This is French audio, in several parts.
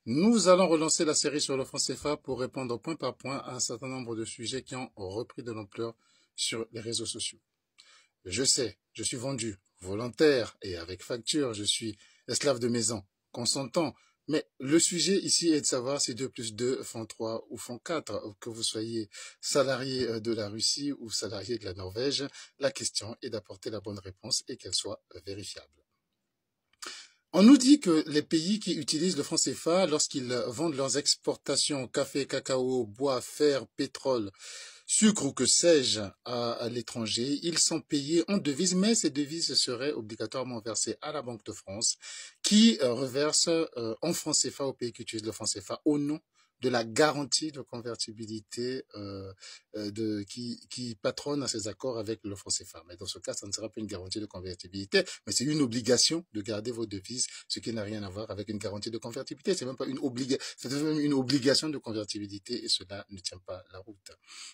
Nous allons relancer la série sur le franc CFA pour répondre point par point à un certain nombre de sujets qui ont repris de l'ampleur sur les réseaux sociaux. Je sais, je suis vendu, volontaire et avec facture, je suis esclave de maison, consentant. Mais le sujet ici est de savoir si 2 plus 2 font 3 ou font 4. Que vous soyez salarié de la Russie ou salarié de la Norvège, la question est d'apporter la bonne réponse et qu'elle soit vérifiable. On nous dit que les pays qui utilisent le franc CFA lorsqu'ils vendent leurs exportations, café, cacao, bois, fer, pétrole, sucre ou que sais-je à l'étranger, ils sont payés en devises, mais ces devises seraient obligatoirement versées à la Banque de France qui reverse en franc CFA aux pays qui utilisent le franc CFA au nom de la garantie de convertibilité qui patronne à ces accords avec le franc CFA. Mais dans ce cas, ça ne sera pas une garantie de convertibilité, mais c'est une obligation de garder vos devises, ce qui n'a rien à voir avec une garantie de convertibilité. C'est même pas une obligation, c'est même une obligation de convertibilité et cela ne tient pas la route.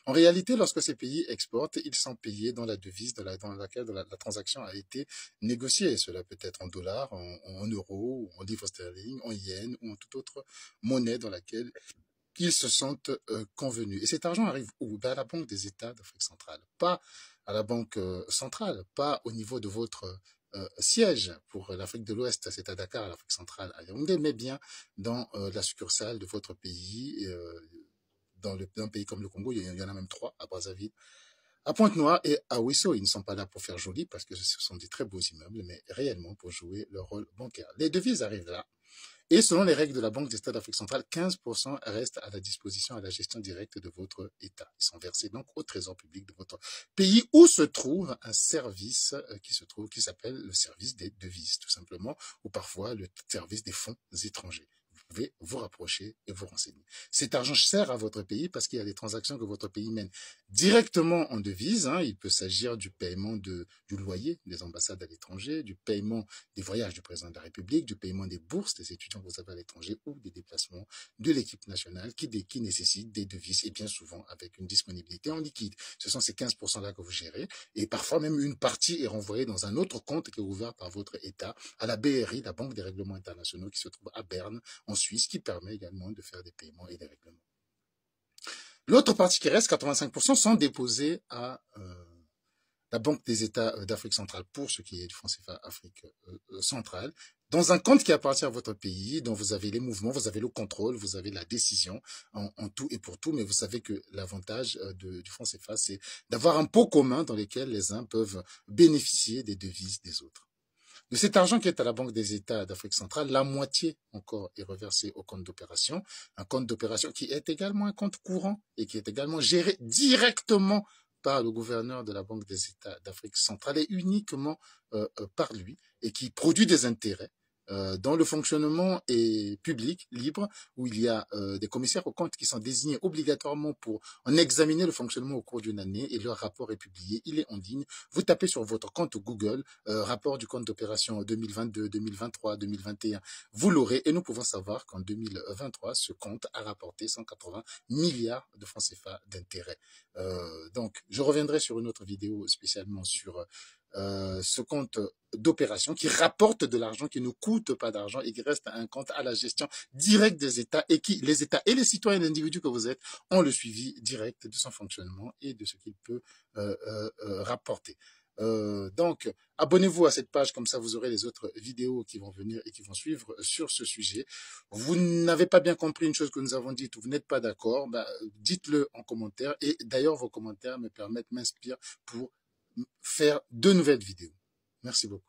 En réalité, lorsque ces pays exportent, ils sont payés dans la devise dans laquelle la transaction a été négociée. Cela peut être en dollars, en euros, en livres sterling, en yens ou en toute autre monnaie dans laquelle qu'ils se sentent convenus. Et cet argent arrive où? Ben à la Banque des États d'Afrique centrale, pas à la Banque centrale, pas au niveau de votre siège pour l'Afrique de l'Ouest, c'est à Dakar, à l'Afrique centrale, à Yaoundé, mais bien dans la succursale de votre pays, dans un pays comme le Congo, il y en a même 3, à Brazzaville, à Pointe-Noire et à Ouisso. Ils ne sont pas là pour faire joli parce que ce sont des très beaux immeubles, mais réellement pour jouer leur rôle bancaire. Les devises arrivent là. Et selon les règles de la Banque des États d'Afrique centrale, 15% restent à la disposition, à la gestion directe de votre État. Ils sont versés donc au trésor public de votre pays où se trouve un service qui s'appelle le service des devises, tout simplement, ou parfois le service des fonds étrangers. Vous pouvez vous rapprocher et vous renseigner. Cet argent sert à votre pays parce qu'il y a des transactions que votre pays mène directement en devises. Il peut s'agir du paiement du loyer des ambassades à l'étranger, du paiement des voyages du président de la République, du paiement des bourses des étudiants que vous avez à l'étranger ou des déplacements de l'équipe nationale qui nécessitent des devises et bien souvent avec une disponibilité en liquide. Ce sont ces 15%-là que vous gérez et parfois même une partie est renvoyée dans un autre compte qui est ouvert par votre État à la BRI, la Banque des règlements internationaux qui se trouve à Berne en Suisse, qui permet également de faire des paiements et des règlements. L'autre partie qui reste, 85%, sont déposés à la Banque des États d'Afrique centrale pour ce qui est du franc CFA Afrique centrale, dans un compte qui appartient à votre pays, dont vous avez les mouvements, vous avez le contrôle, vous avez la décision en tout et pour tout, mais vous savez que l'avantage du franc CFA, c'est d'avoir un pot commun dans lequel les uns peuvent bénéficier des devises des autres. De cet argent qui est à la Banque des États d'Afrique centrale, la moitié encore est reversée au compte d'opération, un compte d'opération qui est également un compte courant et qui est également géré directement par le gouverneur de la Banque des États d'Afrique centrale et uniquement par lui et qui produit des intérêts dont le fonctionnement est public, libre, où il y a des commissaires aux comptes qui sont désignés obligatoirement pour en examiner le fonctionnement au cours d'une année et leur rapport est publié, il est en ligne. Vous tapez sur votre compte Google, rapport du compte d'opération 2022, 2023, 2021, vous l'aurez et nous pouvons savoir qu'en 2023, ce compte a rapporté 180 milliards de francs CFA d'intérêts. Donc, je reviendrai sur une autre vidéo spécialement sur ce compte d'opération qui rapporte de l'argent, qui ne coûte pas d'argent et qui reste un compte à la gestion directe des États et qui, les États et les citoyens individus que vous êtes, ont le suivi direct de son fonctionnement et de ce qu'il peut rapporter. Donc, abonnez-vous à cette page, comme ça vous aurez les autres vidéos qui vont venir et qui vont suivre sur ce sujet. Vous n'avez pas bien compris une chose que nous avons dite ou vous n'êtes pas d'accord, dites-le en commentaire et d'ailleurs vos commentaires me permettent, m'inspirent pour faire de nouvelles vidéos. Merci beaucoup.